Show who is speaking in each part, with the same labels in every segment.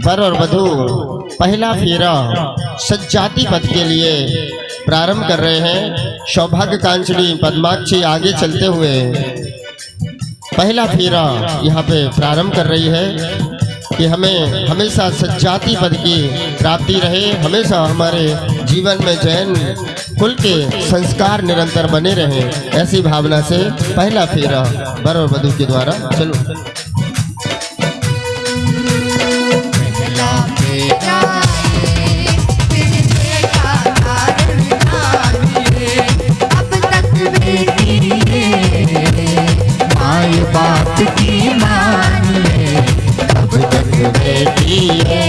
Speaker 1: वर और वधू पहला फेरा सज्जाति पद के लिए प्रारंभ कर रहे हैं। सौभाग्यकांक्षी पद्माक्षी आगे चलते हुए पहला फेरा यहाँ पे प्रारंभ कर रही है कि हमें हमेशा सज्जाति पद की प्राप्ति रहे, हमेशा हमारे जीवन में जैन कुल के संस्कार निरंतर बने रहें, ऐसी भावना से पहला फेरा वर और वधू के द्वारा चलो।
Speaker 2: बात की मानिए अब तक बेटी है,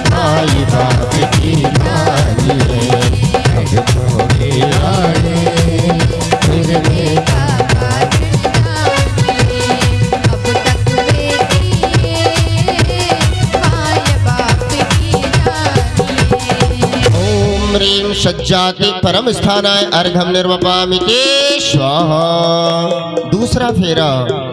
Speaker 2: माई बात की मानिए अब थोड़े आए फिर बेटा अब तक बेटी है, माई बाप की जानिए।
Speaker 1: ओम ह्रीं सज्जाति परम स्थानाय अर्घम निर्वपामि ते स्वाहा। दूसरा फेरा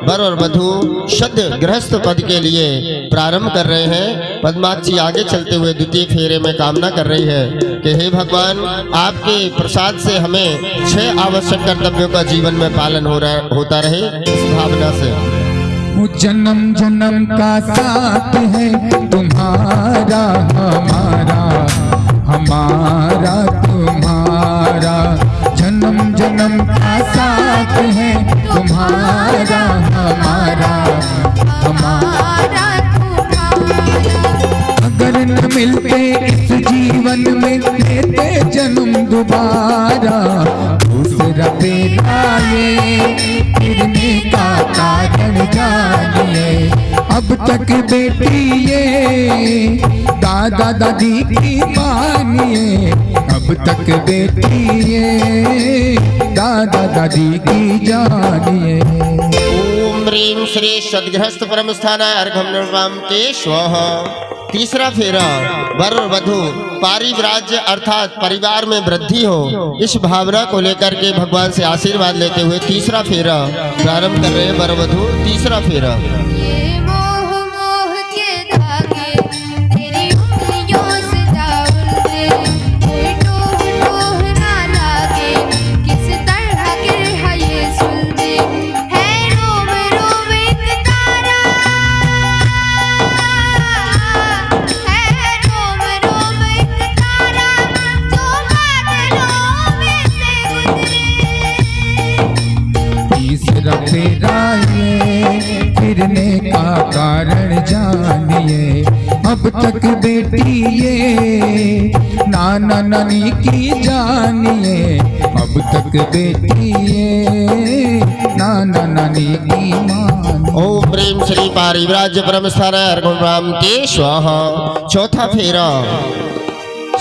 Speaker 1: वर और वधू शब्द गृहस्थ पद के लिए प्रारंभ कर रहे हैं। पद्माक्षी आगे चलते हुए द्वितीय फेरे में कामना कर रही है कि हे भगवान, आपके प्रसाद से हमें 6 आवश्यक कर्तव्यों का जीवन में पालन होता रहे, इस भावना से।
Speaker 2: जन्म जन्म का साथ है तुम्हारा हमारा, हमारा तुम्हारा, जन्म जन्म का साथ है तुम्हारा हमारा, हमारा तुम्हारा। अगर न मिलते इस जीवन में लेते जन्म दोबारा, दूसरा फेरा ये फिरने का कारण जानिए। अब तक बेटी ये दादा दादी की मानिए, अब तक बेटी ये दादा दादी की जानिए।
Speaker 1: ओम ह्रीं श्री सद्गृहस्थ परम स्थानाय अर्घम निर्वपामि ते स्वाहा। तीसरा फेरा वर और वधू पारिव्राज्य अर्थात परिवार में वृद्धि हो, इस भावना को लेकर के भगवान से आशीर्वाद लेते हुए तीसरा फेरा प्रारंभ कर रहे हैं वर वधू। तीसरा फेरा
Speaker 2: फिराइए, फिरने का कारण जानिए। अब तक बेटी ये नाना नानी की जानिए, अब तक बेटी ये नाना नानी की मानिए।
Speaker 1: ओम प्रेम श्री पारिव्राज्य परम स्थान अर्घम राम के स्वाहा। चौथा फेरा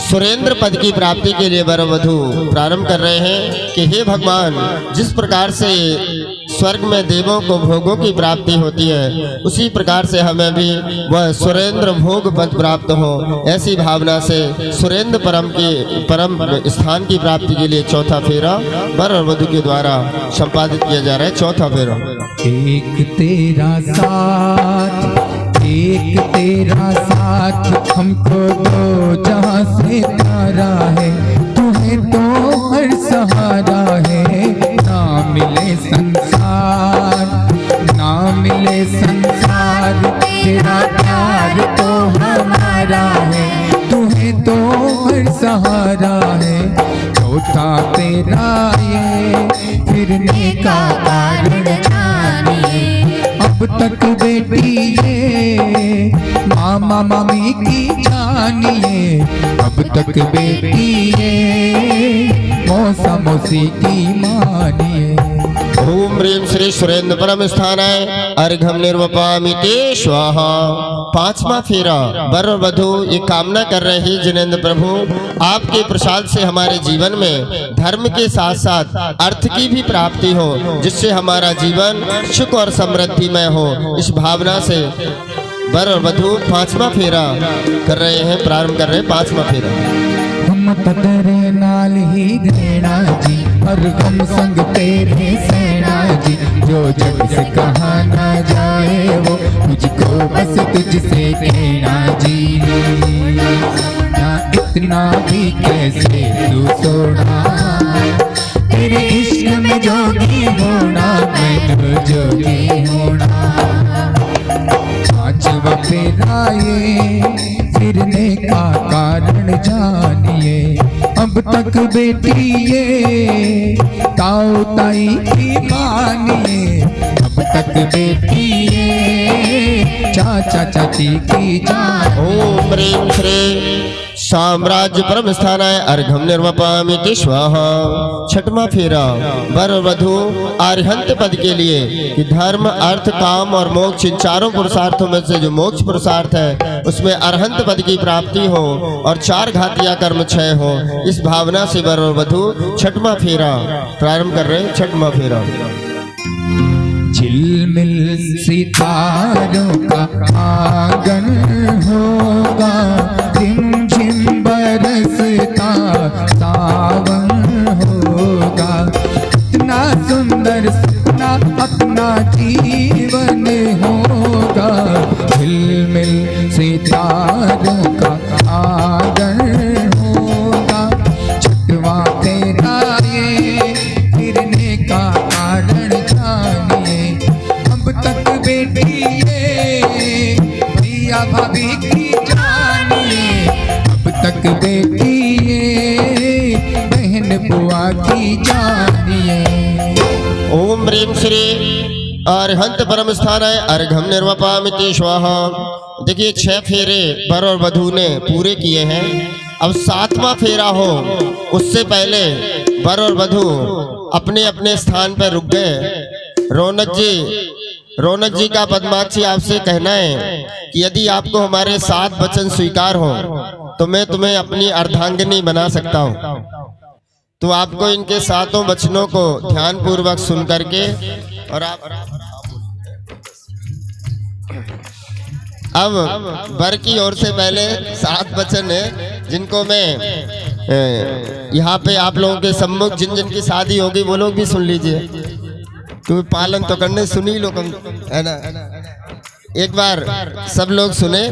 Speaker 1: सुरेंद्र पद की प्राप्ति के लिए वर वधू प्रारंभ कर रहे हैं कि हे भगवान, जिस प्रकार से स्वर्ग में देवों को भोगों की प्राप्ति होती है, उसी प्रकार से हमें भी वह सुरेंद्र भोग पद प्राप्त हो। ऐसी भावना से सुरेंद्र परम स्थान की प्राप्ति के लिए चौथा फेरा वर और वधू के द्वारा संपादित किया जा रहा है। चौथा फेरा।
Speaker 2: एक तेरा साथ, एक तेरा साथ, हमको दो जहां से प्यारा है, तुम्हें तो हर सहारा है। ना मिले संसार, ना मिले संसार, तेरा प्यार तो हमारा है, तुम्हें तो हर सहारा है। चौथा तेरा ये फिरने का कारण जानिए। अब तक बेटी ये मामा मामी की जानिए, अब तक बेटी ये मौसा मौसी की मानिए।
Speaker 1: ओम ह्रीं श्री सुरेंद्र परम स्थान है अर्घम निर्वपामि ते स्वाहा। पांचवा फेरा वर और वधू ये कामना कर रहे हैं, जिनेंद्र प्रभु आपके प्रसाद से हमारे जीवन में धर्म के साथ साथ अर्थ की भी प्राप्ति हो, जिससे हमारा जीवन सुख और समृद्धि में हो। इस भावना से वर और वधू पांचवा फेरा कर रहे हैं, प्रारंभ कर रहे हैं पांचवा फेरा।
Speaker 2: हम तेरे नाल ही रहना जी, और हम संग तेरे सेना जी। जो जग से कहा ना जाए वो मुझको बस तुझसे कहना जी। ना इतना भी कैसे तू सोना, तेरे इश्क में जोगी होना, मैं तो जोगी होना। पांचवा फेरा ये फिरने का कारण जानिए। अब तक बेटी ये ताऊ ताई की मानिए, अब तक बेटी ये चाचा चाची की जानिए।
Speaker 1: ओम ह्रीं श्री साम्राज्य परम स्थान है अर्घम निर्वपामि ते स्वाहा। छठवां फेरा वर और वधू आर्हंत पद के लिए कि धर्म अर्थ काम और मोक्ष, इन चारों पुरुषार्थों में से जो मोक्ष पुरुषार्थ है उसमें अरहंत पद की प्राप्ति हो और चार घातिया कर्म क्षय हो। इस भावना से वर और वधू छठवां फेरा प्रारंभ कर रहे हैं। छठवां फेरा।
Speaker 2: झिलमिल सितारों का आंगन होगा, झिम झिम बरसता सावन होगा। इतना सुंदर सपना अपना जीवन होगा, झिलमिल सितारों का आंगन होगा। छठवां तेरा ये फिरने का कारण जानिए। अब तक बेटी ये भैया भाभी की जानिए, अब तक बेटी ये बहन बुआ की जानिए।
Speaker 1: ओम ह्रीं श्री अरहंत परम स्थान है अर्घम निर्वपामि ते स्वाहा। देखिए 6 फेरे वर और वधू ने पूरे किए हैं। अब 7वां फेरा हो उससे पहले वर और वधू अपने अपने स्थान पर रुक गए। रौनक जी का पद्माक्षी आपसे कहना है कि यदि आपको हमारे 7 वचन स्वीकार हो तो मैं तुम्हें अपनी अर्धांगिनी बना सकता हूँ। तो आपको इनके 7 वचनों को ध्यान पूर्वक सुन करके और अब वर की ओर से पहले 7 वचन है जिनको मैं यहाँ पे आप लोगों के सम्मुख जिन जिन की शादी होगी वो लोग भी सुन लीजिए, क्योंकि पालन तो करने सुन ही लोग है ना। एक बार सब लोग सुने।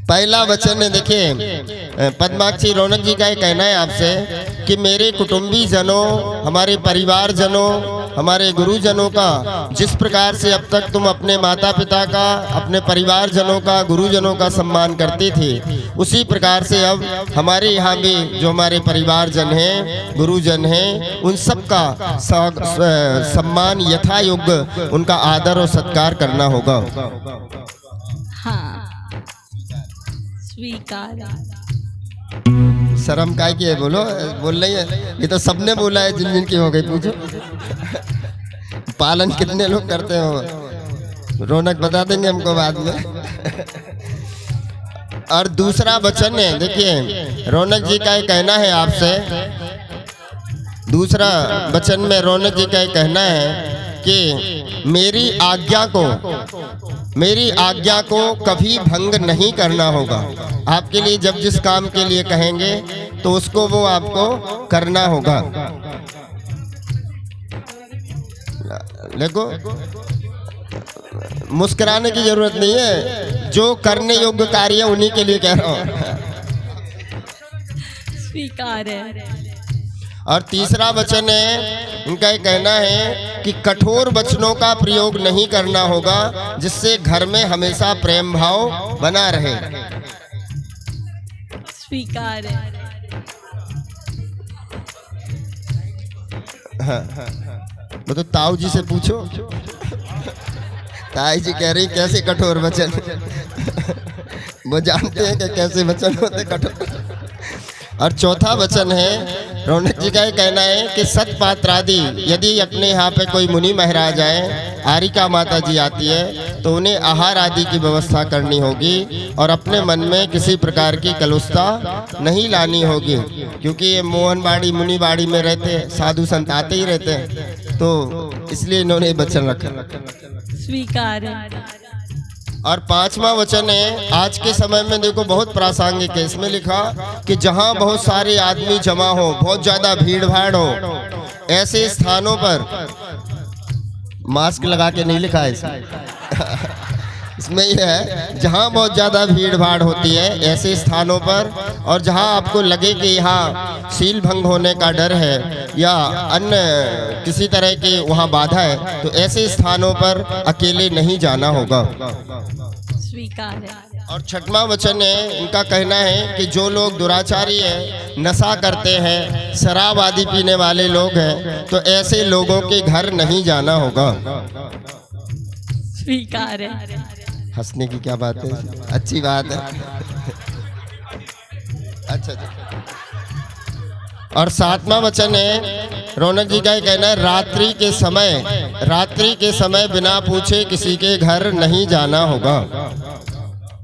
Speaker 1: पहला वचन है, देखिए पद्माक्षी रौनक जी का ये कहना है आपसे कि मेरे कुटुंबी जनों, हमारे परिवार जनों, हमारे गुरुजनों का जिस प्रकार से अब तक तुम अपने माता पिता का, अपने परिवारजनों का, गुरुजनों का सम्मान करती थी, उसी प्रकार से अब हमारे यहाँ भी जो हमारे परिवारजन हैं, गुरुजन हैं, उन सब का सम्मान यथा योग्य उनका आदर और सत्कार करना होगा।
Speaker 3: हाँ, स्वीकार।
Speaker 1: शर्म काय की है, बोलो, बोल रही है। ये तो सबने बोला है, जिन जिन की हो गई पूछो। पालन कितने लोग करते हो, रौनक बता देंगे हमको बाद में। और दूसरा वचन है, देखिए रौनक जी का कहना है आपसे, दूसरा वचन में रौनक जी का कहना है कि मेरी आज्ञा को कभी भंग नहीं करना होगा। आपके लिए जब जिस काम के लिए कहेंगे तो उसको वो आपको करना होगा। देखो, मुस्कुराने की जरूरत नहीं है, जो करने योग्य कार्य है उन्हीं के लिए कह रहा हूं।
Speaker 3: स्वीकार है।
Speaker 1: और तीसरा वचन है, उनका ये कहना है कि कठोर वचनों का प्रयोग नहीं करना होगा, जिससे घर में हमेशा प्रेम भाव बना रहे।
Speaker 3: स्वीकार है।
Speaker 1: हाँ, वो तो ताऊ जी से पूछो। ताई जी कह रही कैसे कठोर वचन। वो जानते हैं कि कैसे वचन होते कठोर। और चौथा वचन है, रौनक जी का ये कहना है कि सतपात्रादि यदि अपने यहाँ पे कोई मुनि महाराज आए, आरिका माता जी आती है, तो उन्हें आहार आदि की व्यवस्था करनी होगी और अपने मन में किसी प्रकार की कलुषता नहीं लानी होगी, क्योंकि ये मोहनबाड़ी मुनिबाड़ी में रहते, साधु संत आते ही रहते हैं, तो इसलिए इन्होंने वचन रखा।
Speaker 3: स्वीकार है।
Speaker 1: और पांचवा वचन है, आज के समय में देखो बहुत प्रासंगिक है, इसमें लिखा कि जहां बहुत सारे आदमी जमा हो, बहुत ज्यादा भीड़ भाड़ हो, ऐसे स्थानों पर, मास्क लगा के नहीं लिखा है इसमें यह है, जहां बहुत ज्यादा भीड़ भाड़ होती है ऐसे स्थानों पर, और जहां आपको लगे कि यहाँ शील भंग होने का डर है या अन्य किसी तरह की वहाँ बाधा है, तो ऐसे स्थानों पर अकेले नहीं जाना होगा।
Speaker 3: स्वीकार है।
Speaker 1: और छठवां वचन है, इनका कहना है कि जो लोग दुराचारी हैं, नशा करते हैं, शराब आदि पीने वाले लोग हैं, तो ऐसे लोगों के घर नहीं जाना होगा।
Speaker 3: स्वीकार है।
Speaker 1: हंसने की क्या बात है, अच्छी बात है। अच्छा। और सातवां वचन है, रौनक जी का ये कहना है, रात्रि के समय बिना पूछे किसी के घर नहीं जाना होगा।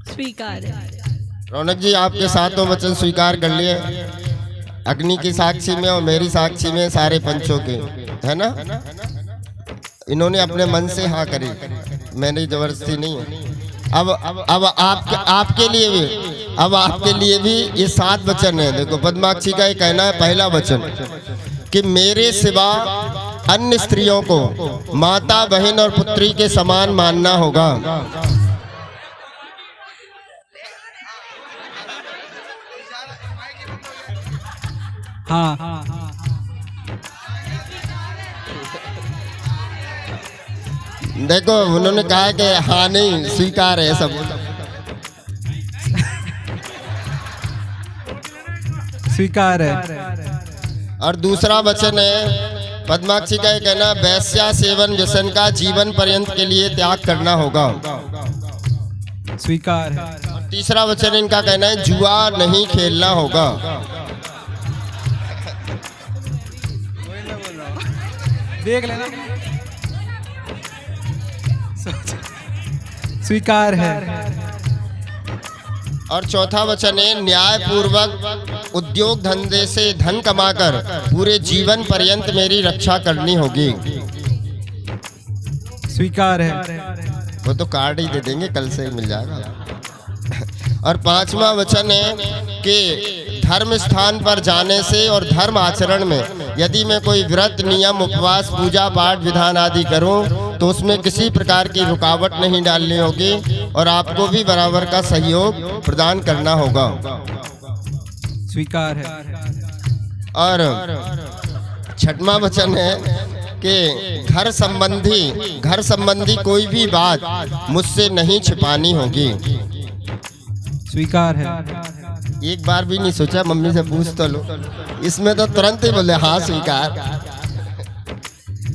Speaker 3: स्वीकार है।
Speaker 1: रौनक जी आपके सातों वचन स्वीकार कर लिए, अग्नि की साक्षी में और मेरी साक्षी में, सारे पंचों के, है ना। इन्होंने अपने मन से हाँ करी, मैंने जबरदस्ती नहीं है। अब आपके लिए भी ये 7 वचन है। देखो पद्माक्षी का ये कहना है, पहला वचन कि मेरे सिवा अन्य स्त्रियों को माता, बहन और पुत्री के समान मानना होगा।
Speaker 2: हाँ,
Speaker 1: देखो उन्होंने कहा कि हाँ नहीं, स्वीकार है सब।
Speaker 2: स्वीकार है।
Speaker 1: और दूसरा वचन है, पद्माक्षी का ये कहना, वैश्या सेवन व्यसन का जीवन पर्यंत के लिए त्याग करना होगा।
Speaker 2: स्वीकार है।
Speaker 1: और तीसरा वचन इनका कहना है, जुआ नहीं खेलना होगा।
Speaker 2: देख लेना। स्वीकार है।
Speaker 1: और चौथा वचन है, न्याय पूर्वक उद्योग धंधे से धन कमाकर पूरे जीवन पर्यंत मेरी रक्षा करनी होगी।
Speaker 2: स्वीकार है।
Speaker 1: वो तो कार्ड ही दे देंगे, कल से ही मिल जाएगा। और पांचवा वचन है कि धर्म स्थान पर जाने से और धर्म आचरण में यदि मैं कोई व्रत, नियम, उपवास, पूजा पाठ, विधान आदि करूं, तो उसमें किसी प्रकार की रुकावट नहीं डालनी होगी और आपको भी बराबर का सहयोग प्रदान करना होगा।
Speaker 2: स्वीकार है।
Speaker 1: और छठवां वचन है कि घर संबंधी कोई भी बात मुझसे नहीं छिपानी होगी।
Speaker 4: स्वीकार है।
Speaker 1: एक बार भी नहीं सोचा मम्मी से पूछ तो लो, इसमें तो तुरंत ही बोले हाँ स्वीकार।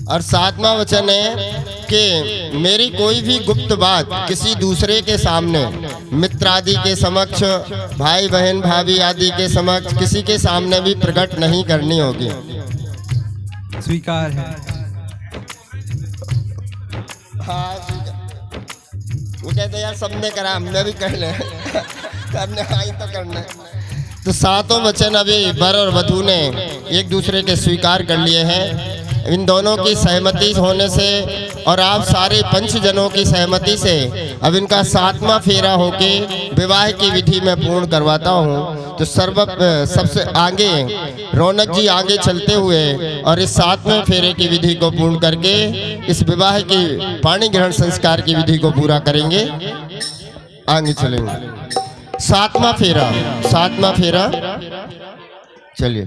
Speaker 1: और 7वां वचन है कि मेरी कोई भी गुप्त बात किसी दूसरे के सामने, मित्र आदि के समक्ष, भाई बहन भाभी आदि के समक्ष, किसी के सामने भी प्रकट नहीं करनी होगी।
Speaker 4: स्वीकार है।
Speaker 1: हाँ वो कहते यार सबने करा, हमने भी कर ले करने आई तो करना। तो 7वां वचन अभी वर और वधू ने एक दूसरे के स्वीकार कर लिए हैं। इन दोनों की सहमति होने से और आप सारे पंचजनों की सहमति से अब इनका 7वां फेरा होके विवाह की विधि में पूर्ण करवाता हूँ। तो सबसे आगे रौनक जी आगे चलते हुए और इस 7वें फेरे की विधि को पूर्ण करके इस विवाह की पाणी ग्रहण संस्कार की विधि को पूरा करेंगे। आगे चलेंगे। 7वां फेरा चलिए।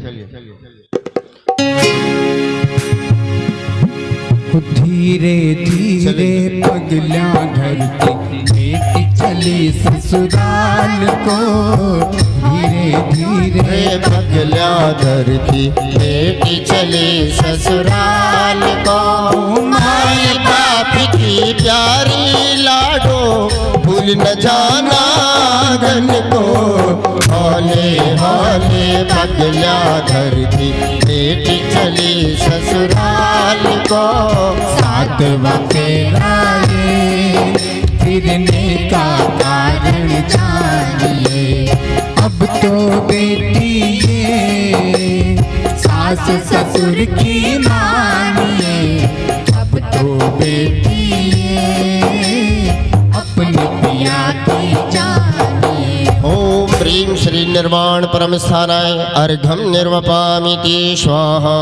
Speaker 2: धीरे धीरे पगला धरती बेटी चली ससुराल को, धीरे धीरे
Speaker 1: पगला धरती बेटी चली ससुराल को। माई बाप की प्यारी लाडो भूल न जाना धन को, हौले हौले पगला धरती बेटी चली ससुराल को।
Speaker 2: 7वां फेरा ये फिरने का कारण जानिए, अब तो बेटी ये सास ससुर की मानिए, अब तो बेटी ये अपने पिया की जानिए।
Speaker 1: ओम ह्रीं श्री निर्वाण परम स्थानाय अर्घम निर्वपामिति स्वाहा।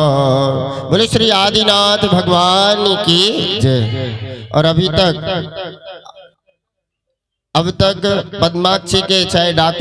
Speaker 1: बोले श्री आदिनाथ भगवान की जय। और अब तक पद्माक्षी के चाहे डाकू